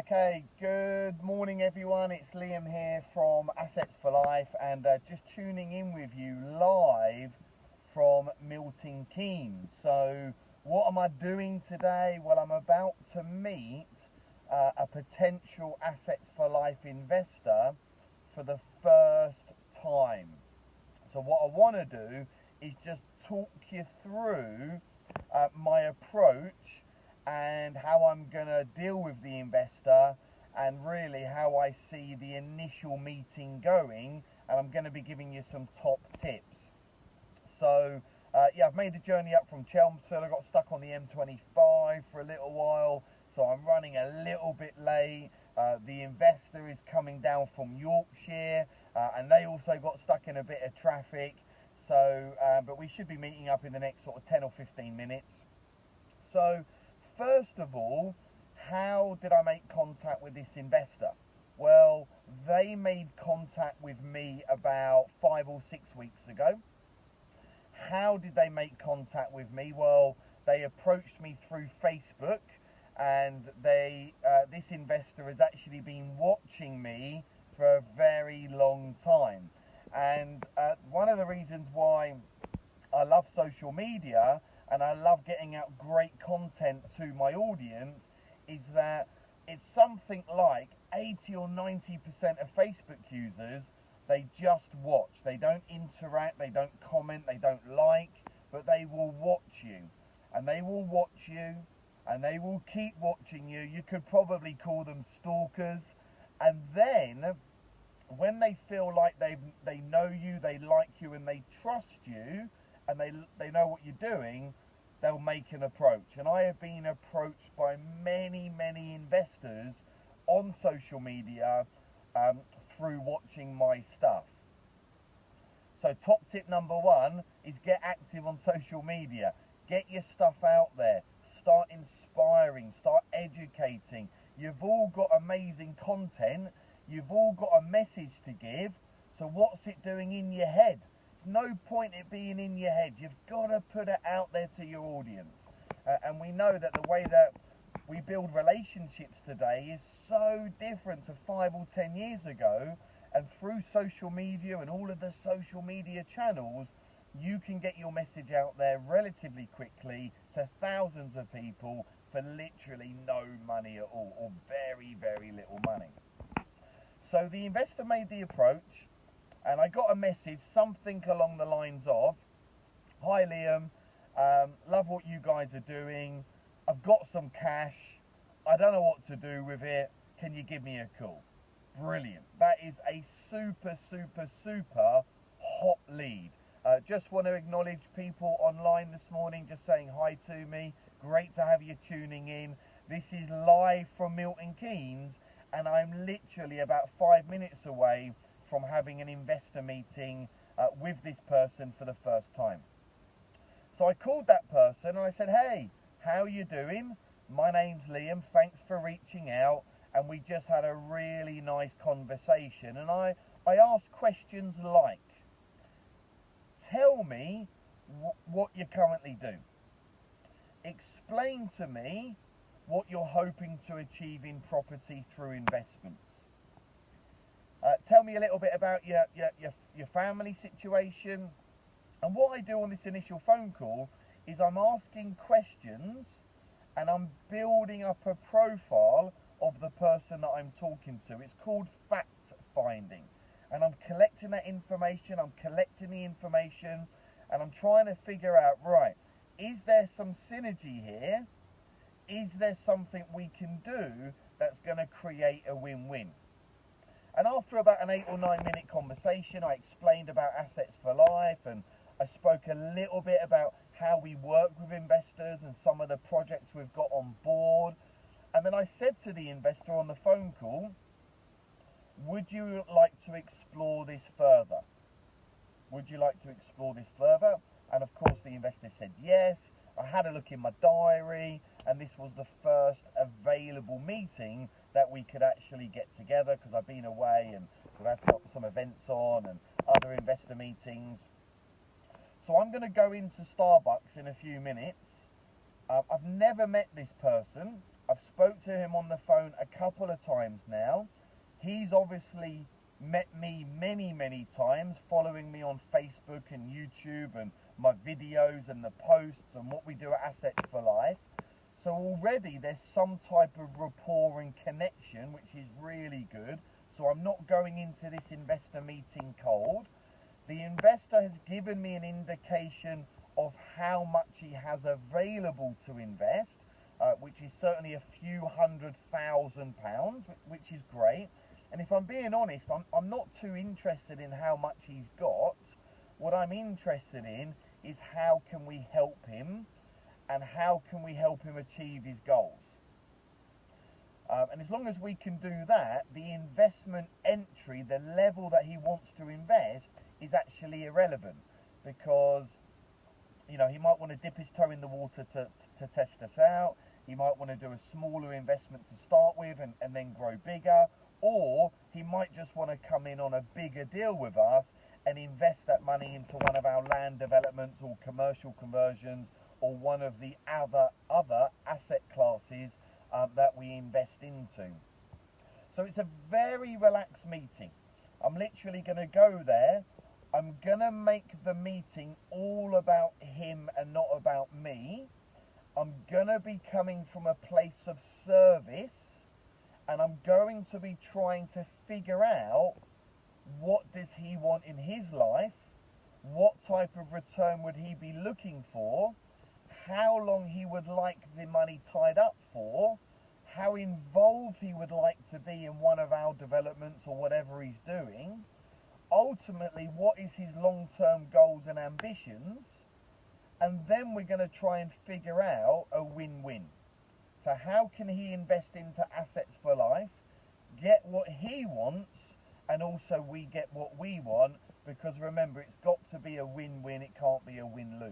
Okay, good morning everyone. It's Liam here from Assets for Life and just tuning in with you live from Milton Keynes. So what am I doing today? Well, I'm about to meet a potential Assets for Life investor for the first time. So what I want to do is just talk you through my approach and how I'm going to deal with the investor and really how I see the initial meeting going, and I'm going to be giving you some top tips. So yeah, I've made the journey up from Chelmsford. I got stuck on the M25 for a little while, so I'm running a little bit late. The investor is coming down from Yorkshire, and they also got stuck in a bit of traffic. So, but we should be meeting up in the next sort of 10 or 15 minutes. So, first of all, how did I make contact with this investor? Well, they made contact with me about 5 or 6 weeks ago. How did they make contact with me? Well, they approached me through Facebook, and this investor has actually been watching me for a very long time. And one of the reasons why I love social media and I love getting out great content to my audience is that it's something like 80 or 90% of Facebook users, they just watch. They don't interact, they don't comment, they don't like, but they will watch you. And they will watch you, and they will keep watching you. You could probably call them stalkers. And then, when they feel like they know you, they like you, and they trust you, and they know what you're doing, they'll make an approach. And I have been approached by many investors on social media through watching my stuff. So top tip number one is get active on social media. Get your stuff out there. Start inspiring. Start educating. You've all got amazing content. You've all got a message to give. So what's it doing in your head? No point it being in your head. You've got to put it out there to your audience. And we know that the way that we build relationships today is so different to 5 or 10 years ago. And through social media and all of the social media channels, you can get your message out there relatively quickly to thousands of people for literally no money at all, or very little money. So the investor made the approach, and I got a message, something along the lines of, "Hi Liam, love what you guys are doing. I've got some cash. I don't know what to do with it. Can you give me a call?" Brilliant. That is a super hot lead. Just want to acknowledge people online this morning just saying hi to me. Great to have you tuning in. This is live from Milton Keynes, and I'm literally about 5 minutes away from having an investor meeting with this person for the first time. So I called that person and I said, "Hey, how are you doing? My name's Liam, thanks for reaching out." And we just had a really nice conversation. And I asked questions like, "Tell me what you currently do. Explain to me what you're hoping to achieve in property through investments. Tell me a little bit about your family situation." And what I do on this initial phone call is I'm asking questions and I'm building up a profile of the person that I'm talking to. It's called fact finding. And I'm collecting that information, I'm collecting the information, and I'm trying to figure out, right, is there some synergy here? Is there something we can do that's going to create a win-win? And after about an 8 or 9 minute conversation, I explained about Assets for Life, and I spoke a little bit about how we work with investors and some of the projects we've got on board. And then I said to the investor on the phone call, "Would you like to explore this further? Would you like to explore this further?" And of course the investor said yes. I had a look in my diary, and this was the first available meeting that we could actually get together, because I've been away and we've had some events on and other investor meetings. So I'm going to go into Starbucks in a few minutes. I've never met this person. I've spoke to him on the phone a couple of times now. He's obviously met me many times, following me on Facebook and YouTube and my videos and the posts and what we do at Assets for Life. So already there's some type of rapport and connection, which is really good. So I'm not going into this investor meeting cold. The investor has given me an indication of how much he has available to invest, which is certainly a few £100,000, which is great. And if I'm being honest, I'm not too interested in how much he's got. What I'm interested in is how can we help him, and how can we help him achieve his goals. And as long as we can do that, the investment entry, the level that he wants to invest, is actually irrelevant, because you know, he might want to dip his toe in the water to test us out. He might want to do a smaller investment to start with and then grow bigger, or he might just want to come in on a bigger deal with us and invest that money into one of our land developments or commercial conversions or one of the other asset classes that we invest into. So it's a very relaxed meeting. I'm literally going to go there. I'm going to make the meeting all about him and not about me. I'm going to be coming from a place of service, and I'm going to be trying to figure out what does he want in his life, what type of return would he be looking for, how long he would like the money tied up for, how involved he would like to be in one of our developments or whatever he's doing. Ultimately, what is his long-term goals and ambitions? And then we're going to try and figure out a win-win. So how can he invest into Assets for Life, get what he wants, and also we get what we want? Because remember, it's got to be a win-win, it can't be a win-lose.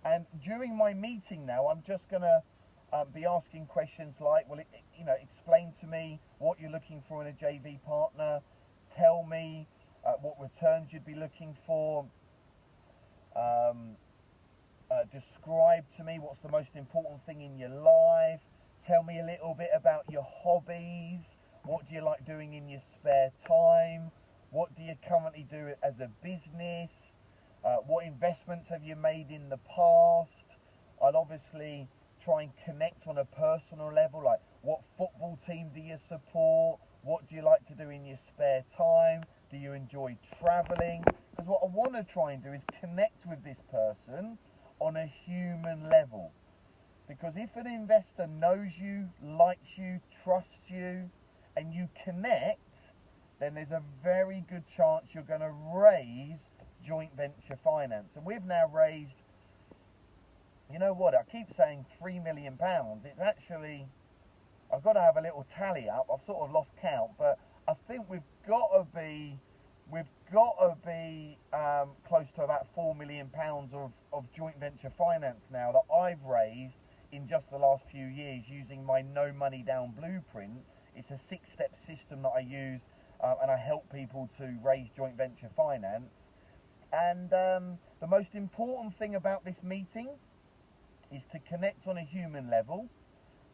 And during my meeting now, I'm just going to be asking questions like, well, explain to me what you're looking for in a JV partner. Tell me what returns you'd be looking for. Describe to me what's the most important thing in your life. Tell me a little bit about your hobbies. What do you like doing in your spare time? What do you currently do as a business? What investments have you made in the past? I'll obviously try and connect on a personal level, like what football team do you support? What do you like to do in your spare time? Do you enjoy travelling? Because what I want to try and do is connect with this person on a human level. Because if an investor knows you, likes you, trusts you, and you connect, then there's a very good chance you're going to raise joint venture finance. And we've now raised, you know what, I keep saying £3 million. It's actually, I've got to have a little tally up. I've sort of lost count, but I think we've got to be close to about £4 million of joint venture finance now that I've raised in just the last few years using my no money down blueprint. It's a 6-step system that I use, and I help people to raise joint venture finance. And the most important thing about this meeting is to connect on a human level,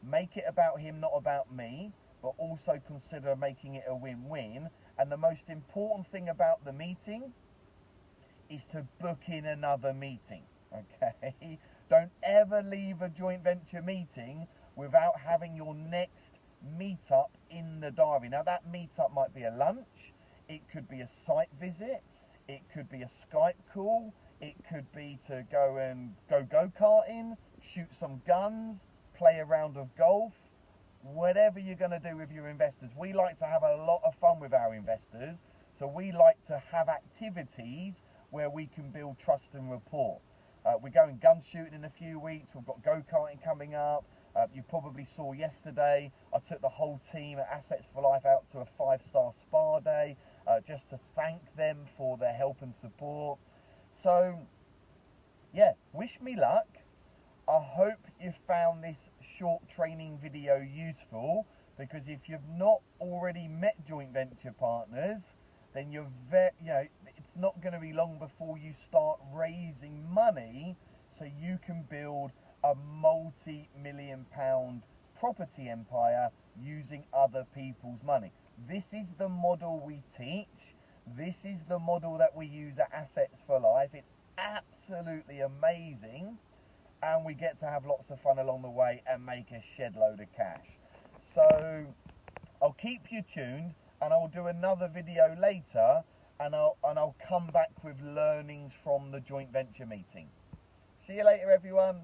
make it about him, not about me, but also consider making it a win-win. And the most important thing about the meeting is to book in another meeting, okay? Don't ever leave a joint venture meeting without having your next meetup in the diary. Now that meetup might be a lunch, it could be a site visit, it could be a Skype call, it could be to go go-karting, shoot some guns, play a round of golf, whatever you're going to do with your investors. We like to have a lot of fun with our investors, so we like to have activities where we can build trust and rapport. We're going gun shooting in a few weeks, we've got go-karting coming up. You probably saw yesterday, I took the whole team at Assets for Life out to a 5-star spa day, just to thank them for their help and support. So, yeah, wish me luck. I hope you found this short training video useful, because if you've not already met joint venture partners, then it's not going to be long before you start raising money so you can build a multi-million-pound property empire using other people's money. This is the model we teach. This is the model that we use at Assets for Life. It's absolutely amazing, and we get to have lots of fun along the way and make a shed load of cash. So I'll keep you tuned, and I'll do another video later, and I'll come back with learnings from the joint venture meeting. See you later, everyone.